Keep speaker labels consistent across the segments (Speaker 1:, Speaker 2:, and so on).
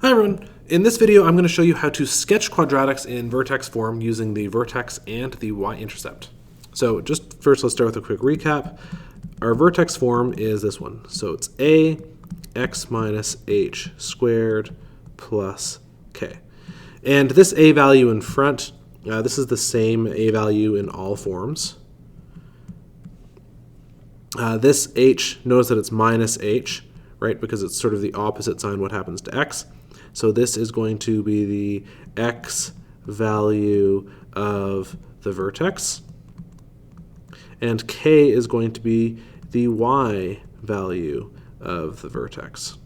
Speaker 1: Hi everyone! In this video I'm going to show you how to sketch quadratics in Vertex Form using the vertex and the Y-intercept. So just first let's start with a quick recap. Our vertex form is this one. So it's a x minus h squared plus k. And this a value in front, this is the same a value in all forms. This h, notice that it's minus h, right, because it's sort of the opposite sign what happens to x. So this is going to be the x value of the vertex, and k is going to be the y value of the vertex.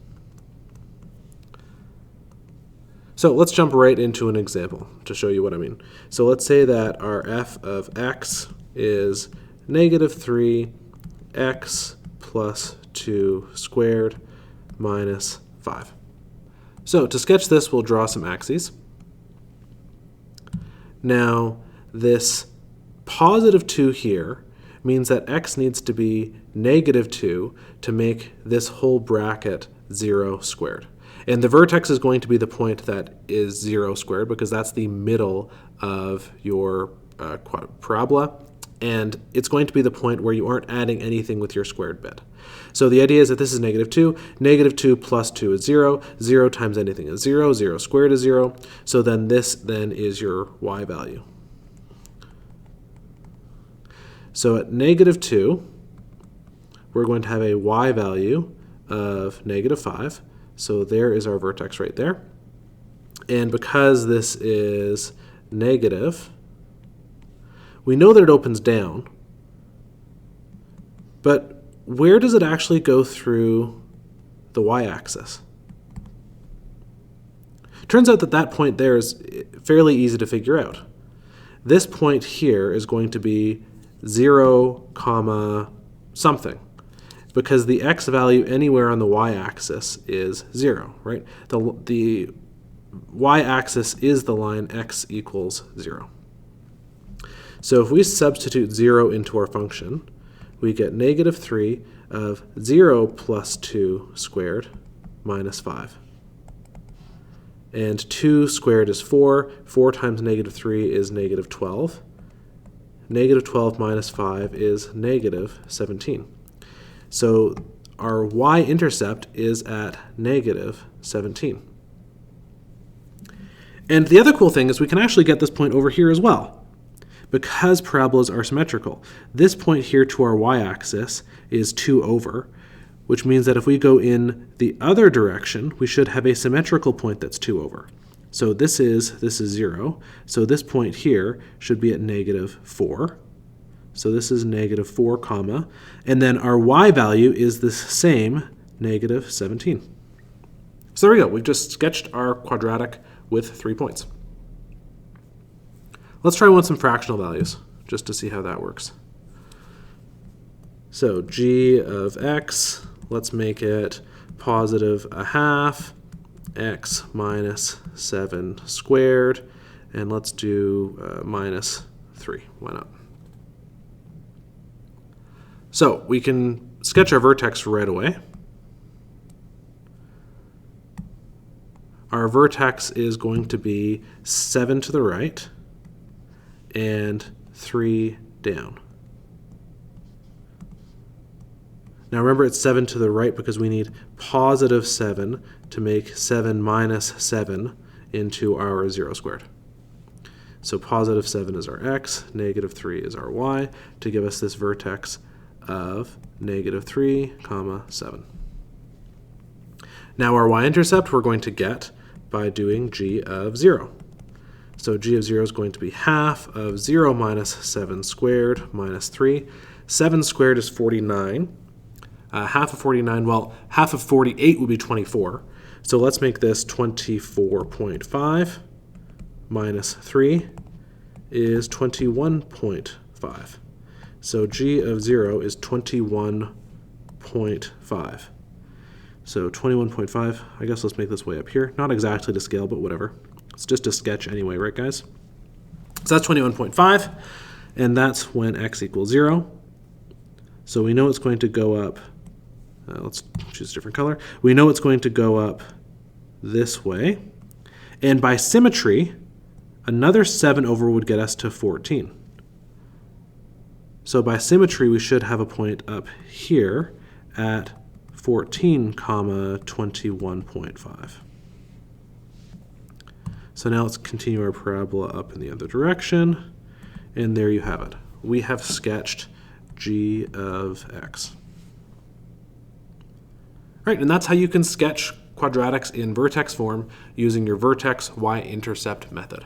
Speaker 1: So let's jump right into an example to show you what I mean. So let's say that our f of x is negative 3x plus 2 squared minus 5. So to sketch this, we'll draw some axes. Now, this positive 2 here means that x needs to be negative 2 to make this whole bracket 0 squared. And the vertex is going to be the point that is 0 squared because that's the middle of your parabola. And it's going to be the point where you aren't adding anything with your squared bit. So the idea is that this is negative 2. Negative 2 plus 2 is 0. 0 times anything is 0. 0 squared is 0. So then this then is your y value. So at negative 2, we're going to have a y value of negative 5. So there is our vertex right there. And because this is negative, we know that it opens down, but where does it actually go through the y-axis? Turns out that that point there is fairly easy to figure out. This point here is going to be 0, comma something, because the x value anywhere on the y-axis is 0, right? The y-axis is the line x equals 0. So if we substitute 0 into our function, we get negative 3 of 0 plus 2 squared minus 5. And 2 squared is 4. 4 times negative 3 is negative 12. Negative 12 minus 5 is negative 17. So our y-intercept is at negative 17. And the other cool thing is we can actually get this point over here as well, because parabolas are symmetrical. This point here to our y-axis is 2 over, which means that if we go in the other direction, we should have a symmetrical point that's 2 over. So this is 0. So this point here should be at negative 4. So this is negative 4, comma, and then our y value is the same, negative 17. So there we go. We've just sketched our quadratic with 3 points. Let's try with some fractional values, just to see how that works. So g of x, let's make it positive 1/2 x minus 7 squared, and let's do minus 3. Why not? So we can sketch our vertex right away. Our vertex is going to be 7 to the right and 3 down. Now remember, it's 7 to the right because we need positive 7 to make 7 minus 7 into our 0 squared. So positive 7 is our x, negative 3 is our y, to give us this vertex of negative 3, comma 7. Now our y-intercept we're going to get by doing g of 0. So g of 0 is going to be half of 0 minus 7 squared minus 3. 7 squared is 49. Half of 49, well, half of 48 would be 24. So let's make this 24.5 minus 3 is 21.5. So g of 0 is 21.5. So 21.5, I guess let's make this way up here. Not exactly to scale, but whatever. It's just a sketch anyway, right guys? So that's 21.5, and that's when x equals 0. So we know it's going to go up, let's choose a different color. We know it's going to go up this way. And by symmetry, another 7 over would get us to 14. So by symmetry, we should have a point up here at 14, 21.5. So now let's continue our parabola up in the other direction. And there you have it. We have sketched g of x. All right, and that's how you can sketch quadratics in vertex form using your vertex Y-intercept method.